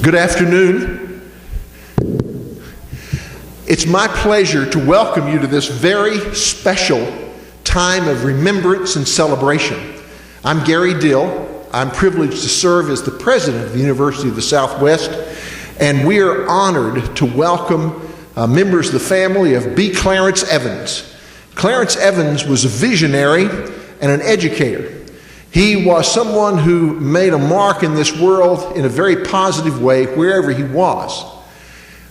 Good afternoon. It's my pleasure to welcome you to this very special time of remembrance and celebration. I'm Gary Dill. I'm privileged to serve as the president of the University of the Southwest, and we are honored to welcome members of the family of B. Clarence Evans. Clarence Evans was a visionary and an educator. He was someone who made a mark in this world in a very positive way wherever he was.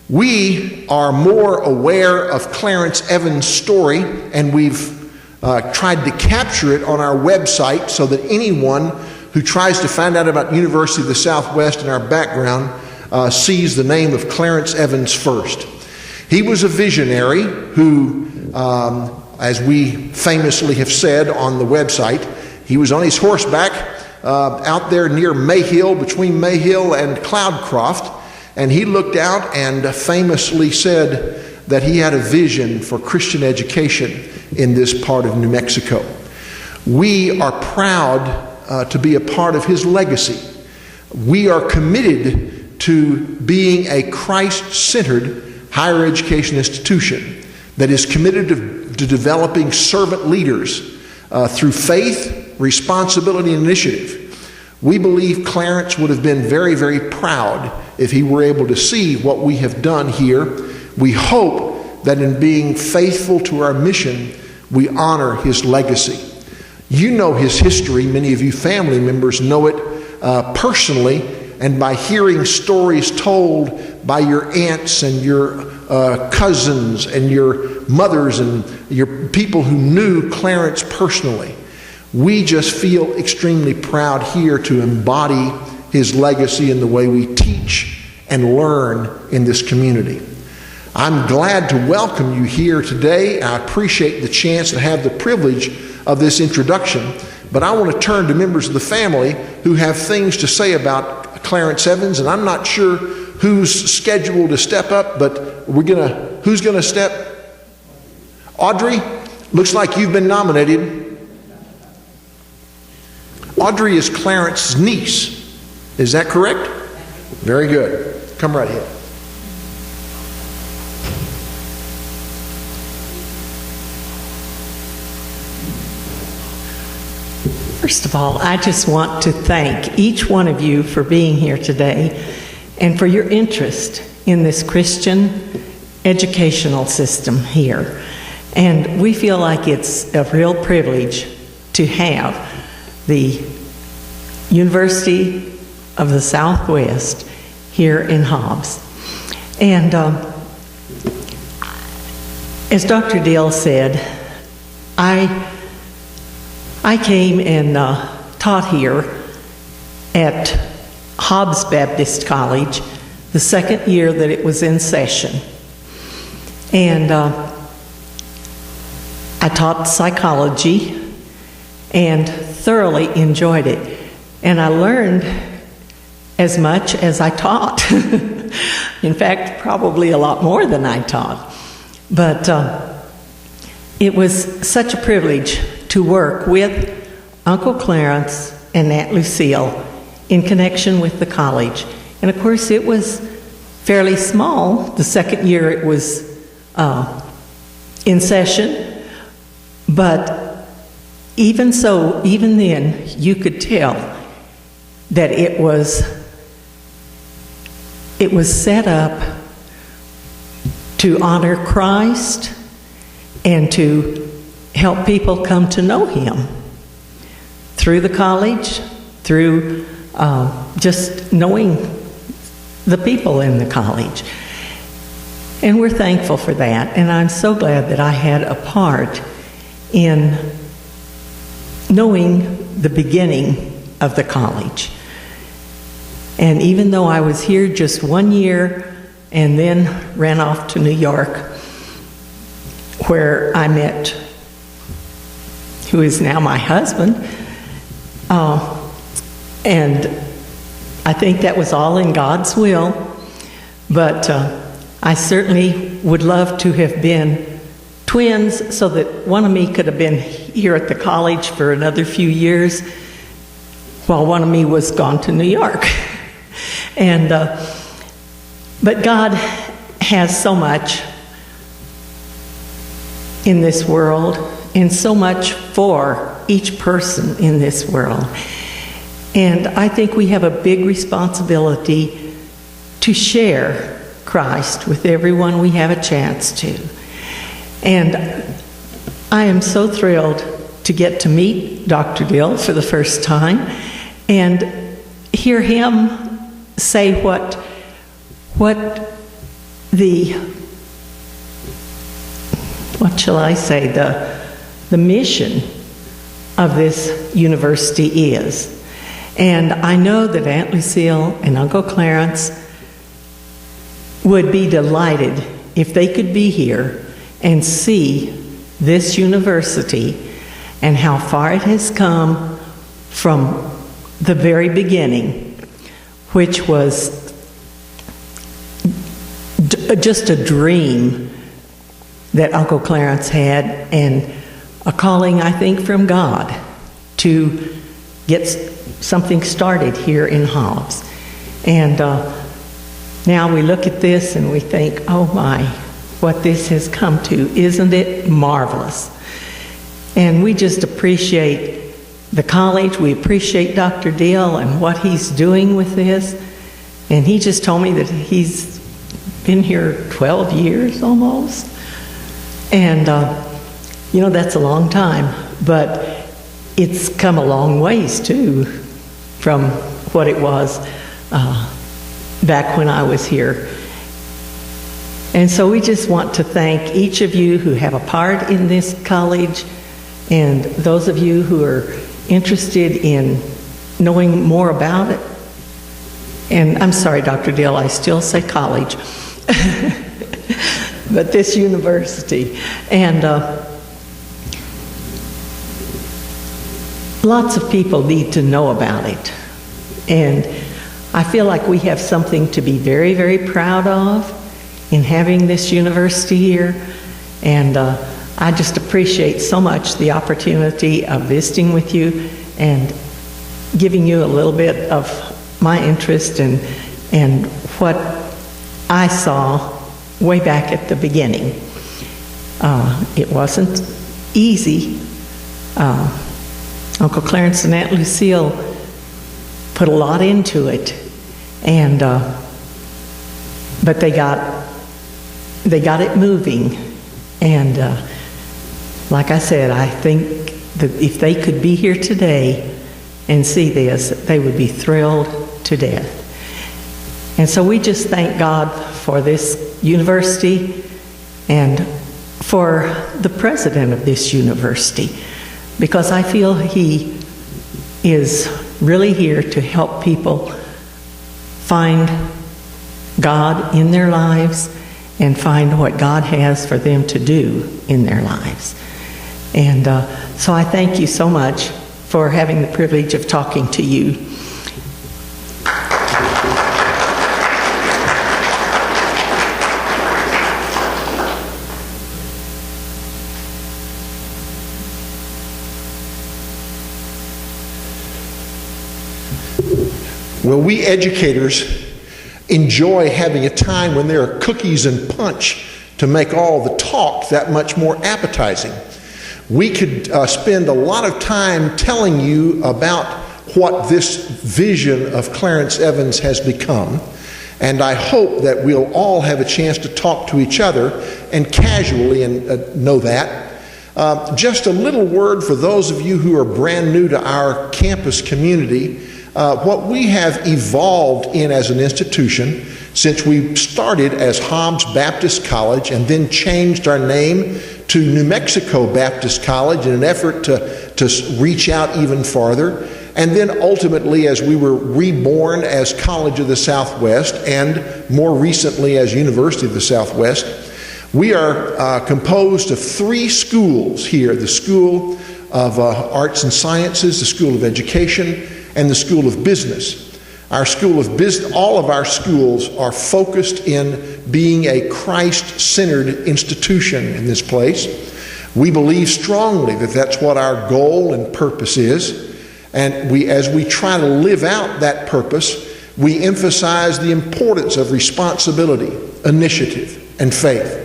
We are more aware of Clarence Evans' story, and we've tried to capture it on our website so that anyone who tries to find out about University of the Southwest and our background sees the name of Clarence Evans first. He was a visionary who, as we famously have said on the website, he was on his horseback out there near Mayhill, between Mayhill and Cloudcroft, and he looked out and famously said that he had a vision for Christian education in this part of New Mexico. We are proud to be a part of his legacy. We are committed to being a Christ-centered higher education institution that is committed to developing servant leaders through faith, responsibility, and initiative. We believe Clarence would have been very, very proud if he were able to see what we have done here. We hope that in being faithful to our mission, we honor his legacy. You know his history. Many of you family members know it personally, and by hearing stories told by your aunts and your cousins and your mothers and your people who knew Clarence personally. We just feel extremely proud here to embody his legacy in the way we teach and learn in this community. I'm glad to welcome you here today. I appreciate the chance to have the privilege of this introduction, but I want to turn to members of the family who have things to say about Clarence Evans, and I'm not sure who's scheduled to step up, but who's going to step? Audrey, looks like you've been nominated. Audrey is Clarence's niece. Is that correct? Very good. Come right ahead. First of all, I just want to thank each one of you for being here today and for your interest in this Christian educational system here. And we feel like it's a real privilege to have the University of the Southwest here in Hobbs. And as Dr. Dill said, I came and taught here at Hobbs Baptist College the second year that it was in session. And I taught psychology and thoroughly enjoyed it. And I learned as much as I taught. In fact, probably a lot more than I taught. But it was such a privilege to work with Uncle Clarence and Aunt Lucille in connection with the college. And of course, it was fairly small. The second year it was in session. But even so, even then, you could tell that it was set up to honor Christ and to help people come to know Him through the college, through just knowing the people in the college. And we're thankful for that. And I'm so glad that I had a part in knowing the beginning of the college. And even though I was here just 1 year and then ran off to New York, where I met who is now my husband, and I think that was all in God's will. But I certainly would love to have been twins so that one of me could have been here at the college for another few years while one of me was gone to New York. And but God has so much in this world, and so much for each person in this world. And I think we have a big responsibility to share Christ with everyone we have a chance to. And I am so thrilled to get to meet Dr. Dill for the first time and hear him say what shall I say, the mission of this university is. And I know that Aunt Lucille and Uncle Clarence would be delighted if they could be here and see this university and how far it has come from the very beginning, which was just a dream that Uncle Clarence had, and a calling, I think, from God to get something started here in Hobbs. And now we look at this and we think, oh my, what this has come to. Isn't it marvelous? And we just appreciate the college. We appreciate Dr. Dill and what he's doing with this. And he just told me that he's been here 12 years almost. And, that's a long time. But it's come a long ways, too, from what it was back when I was here. And so we just want to thank each of you who have a part in this college, and those of you who are interested in knowing more about it. And I'm sorry, Dr. Dill, I still say college. But this university. And lots of people need to know about it. And I feel like we have something to be very, very proud of in having this university here. And I just appreciate so much the opportunity of visiting with you and giving you a little bit of my interest and what I saw way back at the beginning. It wasn't easy. Uncle Clarence and Aunt Lucille put a lot into it, and but they got it moving. And like I said, I think that if they could be here today and see this, they would be thrilled to death. And so we just thank God for this university and for the president of this university, because I feel he is really here to help people find God in their lives and find what God has for them to do in their lives. And so I thank you so much for having the privilege of talking to you. Well, we educators enjoy having a time when there are cookies and punch to make all the talk that much more appetizing. We could spend a lot of time telling you about what this vision of Clarence Evans has become, and I hope that we'll all have a chance to talk to each other and casually know that. Just a little word for those of you who are brand new to our campus community. What we have evolved in as an institution since we started as Hobbs Baptist College and then changed our name to New Mexico Baptist College in an effort to reach out even farther, and then ultimately as we were reborn as College of the Southwest and more recently as University of the Southwest. We are composed of 3 schools here: the School of Arts and Sciences, the School of Education, and the School of Business. Our School of Business, all of our schools are focused in being a Christ-centered institution in this place. We believe strongly that that's what our goal and purpose is. And as we try to live out that purpose, we emphasize the importance of responsibility, initiative, and faith.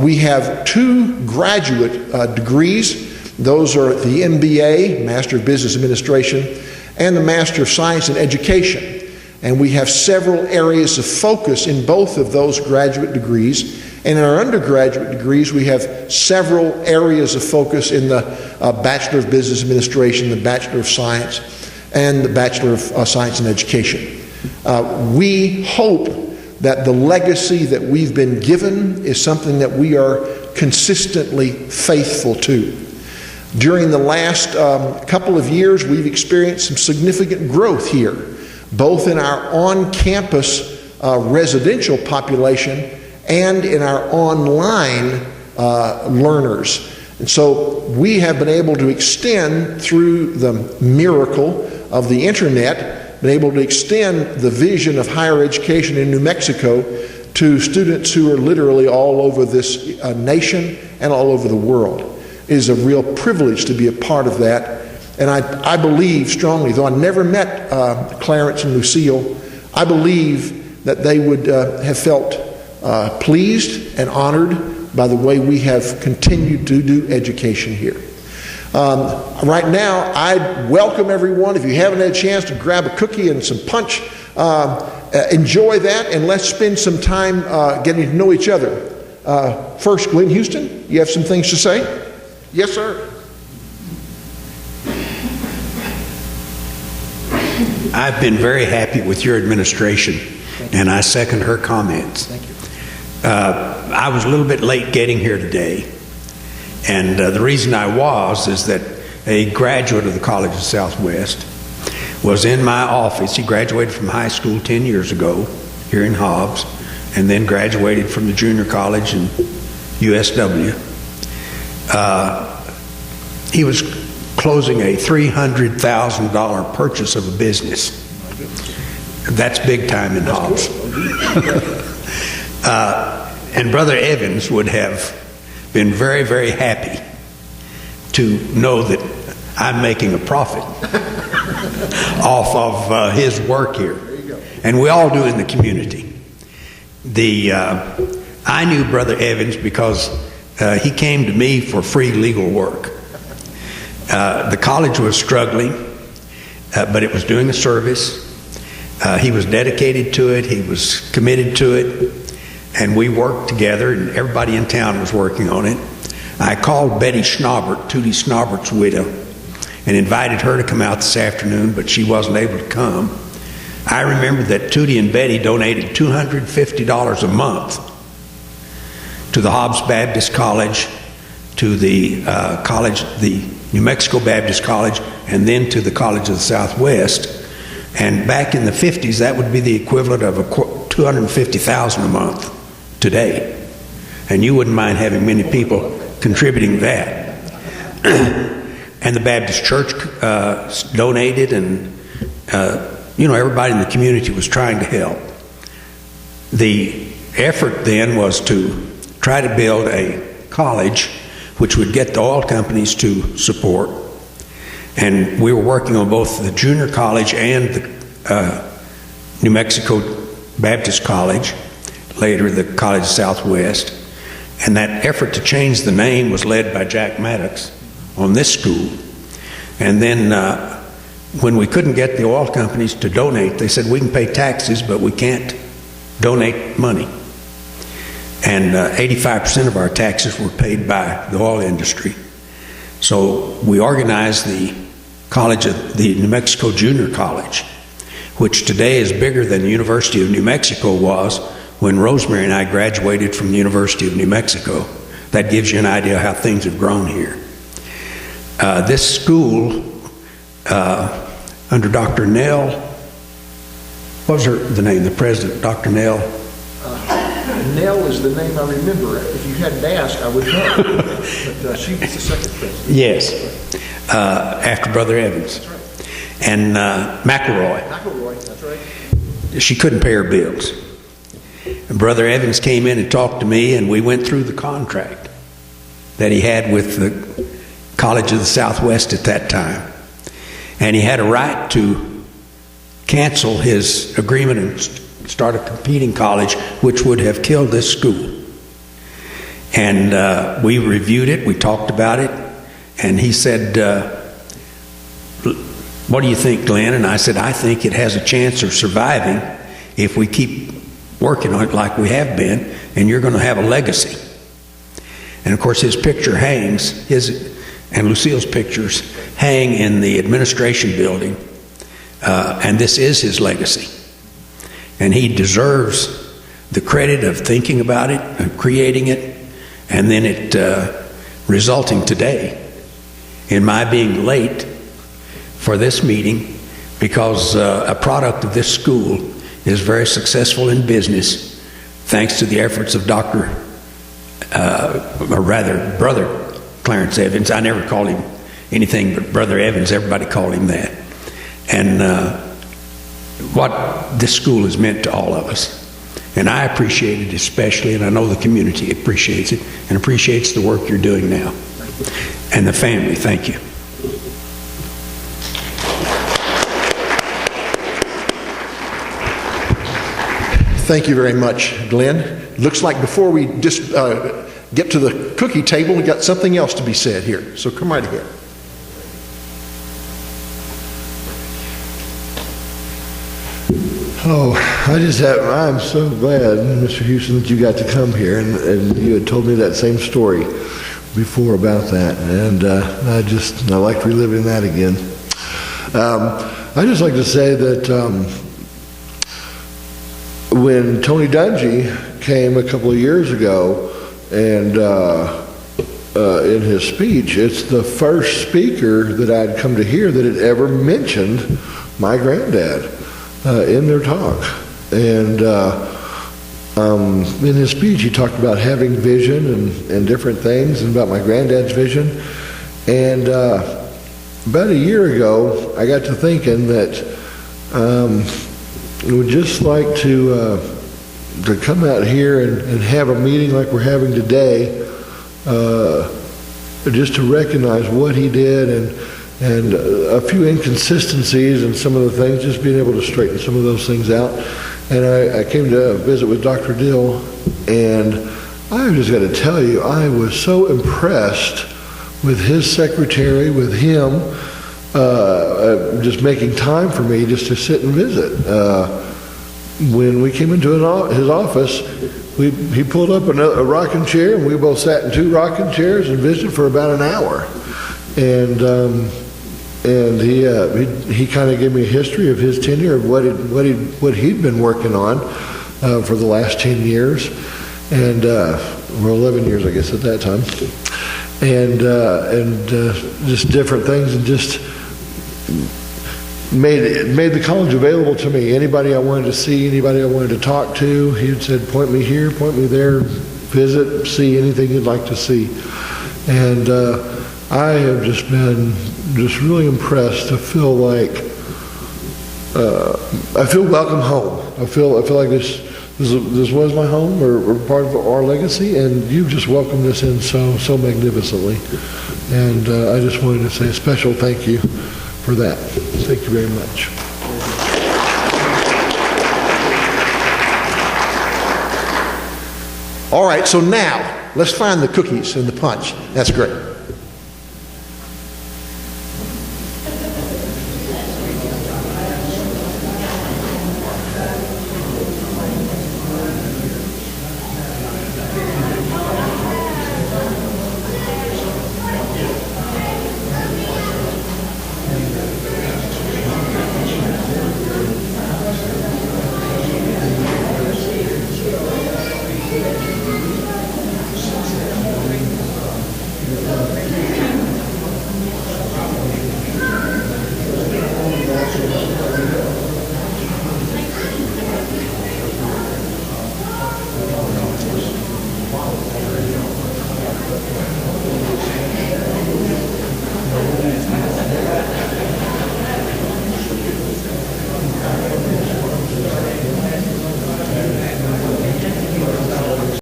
We have 2 graduate degrees. Those are the MBA, Master of Business Administration, and the Master of Science in Education. And we have several areas of focus in both of those graduate degrees. And in our undergraduate degrees, we have several areas of focus in the Bachelor of Business Administration, the Bachelor of Science, and the Bachelor of Science in Education. We hope that the legacy that we've been given is something that we are consistently faithful to. During the last couple of years, we've experienced some significant growth here, both in our on-campus residential population and in our online learners. And so we have been able to extend through the miracle of the internet, been able to extend the vision of higher education in New Mexico to students who are literally all over this nation and all over the world. It is a real privilege to be a part of that. And I believe strongly, though I never met Clarence and Lucille, I believe that they would have felt pleased and honored by the way we have continued to do education here. Right now, I welcome everyone. If you haven't had a chance to grab a cookie and some punch, enjoy that, and let's spend some time getting to know each other. First, Lynn Houston, you have some things to say? Yes, sir. I've been very happy with your administration, and I second her comments. Thank you. I was a little bit late getting here today, and the reason I was is that a graduate of the College of Southwest was in my office. He graduated from high school 10 years ago here in Hobbs, and then graduated from the junior college in USW. He was closing a $300,000 purchase of a business. That's big time in Hobbs. And Brother Evans would have been very, very happy to know that I'm making a profit off of his work here. And we all do in the community. I knew Brother Evans because he came to me for free legal work. The college was struggling, but it was doing a service. He was dedicated to it. He was committed to it. And we worked together, and everybody in town was working on it. I called Betty Schnaubert, Tootie Schnaubert's widow, and invited her to come out this afternoon, but she wasn't able to come. I remember that Tootie and Betty donated $250 a month to the Hobbs Baptist College, to the New Mexico Baptist College, and then to the College of the Southwest. And back in the 50s, that would be the equivalent of $250,000 a month today. And you wouldn't mind having many people contributing that. And the Baptist Church donated, and everybody in the community was trying to help. The effort then was to try to build a college which would get the oil companies to support. And we were working on both the junior college and the New Mexico Baptist College, later the College of Southwest. And that effort to change the name was led by Jack Maddox on this school. And then when we couldn't get the oil companies to donate, they said, we can pay taxes, but we can't donate money. And 85% of our taxes were paid by the oil industry. So we organized the New Mexico Junior College, which today is bigger than the University of New Mexico was when Rosemary and I graduated from the University of New Mexico. That gives you an idea how things have grown here. This school, under Dr. Nell, what was the name, the president, Dr. Nell? Nell is the name I remember. If you hadn't asked, I would know. But she was the second president. Yes, after Brother Evans. That's right. And McElroy. McElroy, that's right. She couldn't pay her bills. And Brother Evans came in and talked to me, and we went through the contract that he had with the College of the Southwest at that time. And he had a right to cancel his agreement and start a competing college, which would have killed this school. And we reviewed it, we talked about it, and he said, what do you think, Glenn? And I said, I think it has a chance of surviving if we keep working on it like we have been, and you're going to have a legacy. And of course, his picture hangs, his and Lucille's pictures hang in the administration building, and this is his legacy. And he deserves the credit of thinking about it, of creating it, and then it resulting today in my being late for this meeting, because a product of this school is very successful in business thanks to the efforts of Brother Clarence Evans. I never called him anything but Brother Evans. Everybody called him that. And what this school has meant to all of us. And I appreciate it especially, and I know the community appreciates it and appreciates the work you're doing now. And the family, thank you. Thank you very much, Glenn. Looks like before we just get to the cookie table, we got something else to be said here. So come right ahead. Oh, I'm so glad, Mr. Hewson, that you got to come here, and you had told me that same story before about that, and I liked reliving that again. I just like to say that when Tony Dungy came a couple of years ago, and in his speech, it's the first speaker that I'd come to hear that had ever mentioned my granddad in their talk. And in his speech, he talked about having vision and different things, and about my granddad's vision. And about a year ago, I got to thinking that I would just like to come out here and have a meeting like we're having today, just to recognize what he did and a few inconsistencies and some of the things, just being able to straighten some of those things out. And I came to visit with Dr. Dill, and I've just got to tell you, I was so impressed with his secretary, with him, just making time for me just to sit and visit. When we came into his office, he pulled up a rocking chair, and we both sat in two rocking chairs and visited for about an hour. And he kind of gave me a history of his tenure, of what he'd been working on for the last 10 years, and or 11 years, I guess, at that time, and just different things, and just made the college available to me. Anybody I wanted to see, anybody I wanted to talk to, he had said, point me here, point me there, visit, see anything you'd like to see. And I have just been really impressed to feel like I feel welcome home. I feel like this was my home, or part of our legacy, and you've just welcomed us in so magnificently. And I just wanted to say a special thank you for that. Thank you very much. All right, so now let's find the cookies and the punch. That's great.